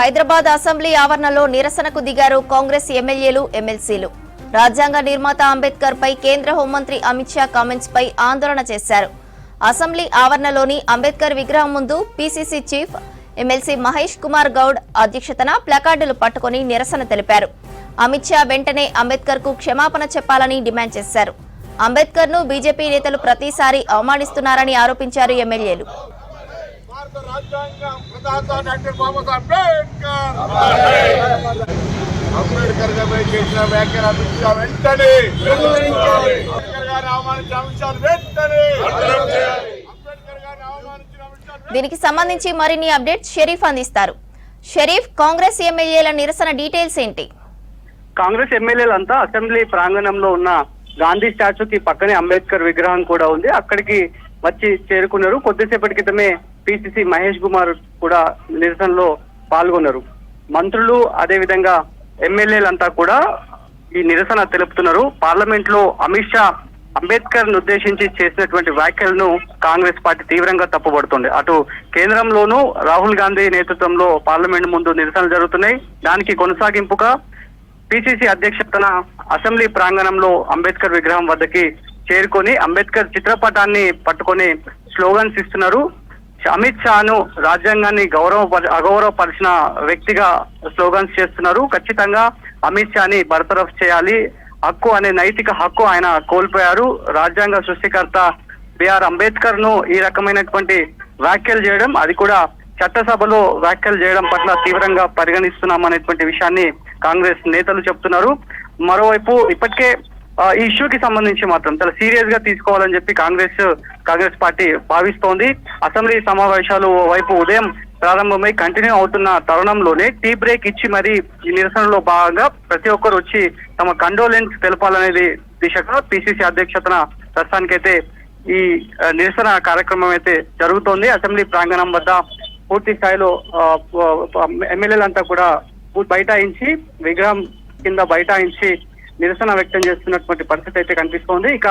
Hyderabad assembly ఆవరణలో నిరసనకు దిగారు కాంగ్రెస్ ఎమ్మెల్యేలు ఎమ్మెల్సీలు. రాజ్యాంగ నిర్మాత అంబేద్కర్ పై కేంద్ర హోంమంత్రి అమిత్ షా కామెంట్స్ పై ఆందోళన చేశారు. అసెంబ్లీ ఆవరణలోని అంబేద్కర్ విగ్రహం ముందు PCC chief MLC Mahesh Kumar Goud అధ్యక్షతన ప్లకార్డులు పట్టుకుని నిరసన తెలిపారు. అమిత్ షా వెంటనే అంబేద్కర్ కు క్షమాపణ చెప్పాలని డిమాండ్ చేశారు. అంబేద్కర్ ను బీజేపీ నేతలు ప్రతిసారి అవమానిస్తున్నారని ఆరోపించారు ఎమ్మెల్యేలు. దీనికి సంబంధించి మరిన్ని అప్డేట్స్ షరీఫ్ అందిస్తారు. షరీఫ్, కాంగ్రెస్ ఎమ్మెల్యేల నిరసన డీటెయిల్స్ ఏంటి? కాంగ్రెస్ ఎమ్మెల్యేలంతా అసెంబ్లీ ప్రాంగణంలో ఉన్న గాంధీ స్టాచ్యూకి పక్కనే అంబేద్కర్ విగ్రహం కూడా ఉంది, అక్కడికి వచ్చి చేరుకున్నారు. కొద్దిసేపటి క్రితమే పిసిసి మహేష్ కుమార్ కూడా నిరసనలో పాల్గొన్నారు. మంత్రులు అదేవిధంగా ఎమ్మెల్యేలంతా కూడా ఈ నిరసన తెలుపుతున్నారు. పార్లమెంట్ లో అమిత్ షా అంబేద్కర్ ను ఉద్దేశించి చేసినటువంటి వ్యాఖ్యలను కాంగ్రెస్ పార్టీ తీవ్రంగా తప్పుపడుతుంది. అటు కేంద్రంలోనూ రాహుల్ గాంధీ నేతృత్వంలో పార్లమెంట్ ముందు నిరసనలు జరుగుతున్నాయి. దానికి కొనసాగింపుగా పిసిసి అధ్యక్షతన అసెంబ్లీ ప్రాంగణంలో అంబేద్కర్ విగ్రహం వద్దకి చేరుకొని అంబేద్కర్ చిత్రపటాన్ని పట్టుకొని స్లోగన్స్ ఇస్తున్నారు. అమిత్ షాను రాజ్యాంగాన్ని అగౌరవపరిచిన వ్యక్తిగా స్లోగన్స్ చేస్తున్నారు. ఖచ్చితంగా అమిత్ షాని బర్తరఫ్ చేయాలి, హక్కు అనే నైతిక హక్కు ఆయన కోల్పోయారు. రాజ్యాంగ సృష్టికర్త బిఆర్ అంబేద్కర్ ను ఈ రకమైనటువంటి వ్యాఖ్యలు చేయడం, అది కూడా చట్టసభలో వ్యాఖ్యలు చేయడం పట్ల తీవ్రంగా పరిగణిస్తున్నాం అనేటువంటి విషయాన్ని కాంగ్రెస్ నేతలు చెప్తున్నారు. మరోవైపు ఇప్పటికే ఈ ఇష్యూకి సంబంధించి మాత్రం చాలా సీరియస్ గా తీసుకోవాలని చెప్పి కాంగ్రెస్ పార్టీ భావిస్తోంది. అసెంబ్లీ సమావేశాలు వైపు ఉదయం ప్రారంభమై కంటిన్యూ అవుతున్న తరుణంలోనే టీ బ్రేక్ ఇచ్చి మరి ఈ నిరసనలో భాగంగా ప్రతి ఒక్కరు వచ్చి తమ కండోలెన్స్ తెలపాలనేది దిశగా పిసిసి అధ్యక్షతన ప్రస్తుతానికైతే ఈ నిరసన కార్యక్రమం అయితే జరుగుతోంది. అసెంబ్లీ ప్రాంగణం వద్ద పూర్తి స్థాయిలో ఎమ్మెల్యేలంతా కూడా బైఠాయించి విగ్రహం కింద బైఠాయించి నిరసన వ్యక్తం చేస్తున్నటువంటి పరిస్థితి అయితే కనిపిస్తోంది. ఇక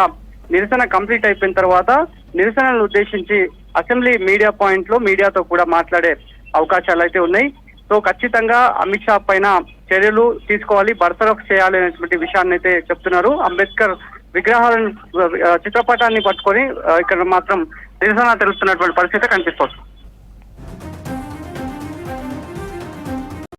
నిరసన కంప్లీట్ అయిపోయిన తర్వాత నిరసనలను ఉద్దేశించి అసెంబ్లీ మీడియా పాయింట్ లో మీడియాతో కూడా మాట్లాడే అవకాశాలు అయితే ఉన్నాయి. సో ఖచ్చితంగా అమిత్ షా పైన చర్యలు తీసుకోవాలి, బర్తరఫ్ చేయాలి అనేటువంటి విషయాన్ని అయితే చెప్తున్నారు. అంబేద్కర్ విగ్రహాలను చిత్రపటాన్ని పట్టుకొని ఇక్కడ మాత్రం నిరసన తెలుస్తున్నటువంటి పరిస్థితి కనిపిస్తోంది.